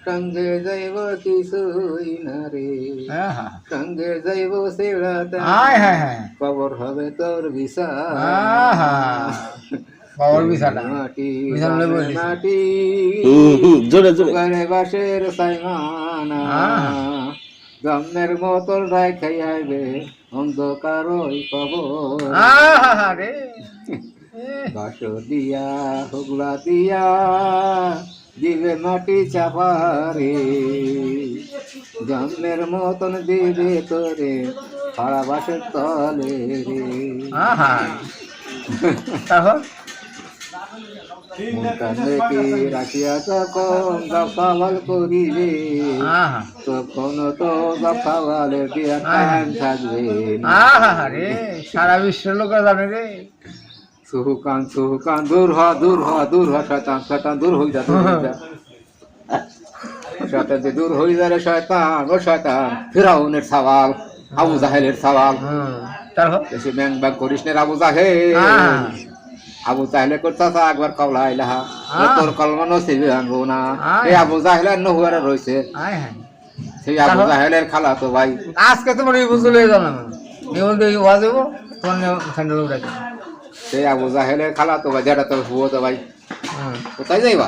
সঙ্গে যাইব কিছুই না রে, আহা সঙ্গে যাইব সেড়াতে, হায় হায় হায় কবর হবে তোর বিছানা। আহা বাবার বিছানা মাটি বিছানা লই বসে মাটি জোরে জোরে ঘরে বাসের সাইমানা, জন্মের মতন রাখাই আইবে অন্ধকার ওই কবর। আহা রে বাসো দিয়া হুগলা দিয়া দিবে মাটি চাপারে, জন্মের মতন দিবে তোরে পাড়া বাসের তলে রে। আহা তারপর মুখানে কি রাখিয়া তখন গপাল করিবে, আহা তখন তো গপালের দিয়া টাইম থাকবে না। আহা রে সারা বিশ্বের লোক জানে রে সুহুকান সুহুকান দূর হ দূর হ দূর হ, শয়তান শয়তান দূর হই যা দূর হই যা, শয়তান যে দূর হই যা রে শয়তান, ও শয়তান ফিরাউনের সওয়াল, আবু জাহেলের সওয়াল। তারপর বেশি ব্যাং ব্যাং করিস নে রে আবু জাহেল। আবু জাহেলে করতাছ একবার কওলা ইলাহা, তোর কলমা নসিবে আনবো না। এই আবু জাহেলের নহুয়ারে রইছে, হায় হায় সেই আবু জাহেলের খালা তো ভাই। আজকে তোমার এই বুঝলে যাও না এই বলতে ওয়াজ দেবো তোমার স্যান্ডেল উঠাই সেই আবু জাহেলের খালা তো ভাই, যেটা তোর হুয়ো তো ভাই। কোথায় যাইবা?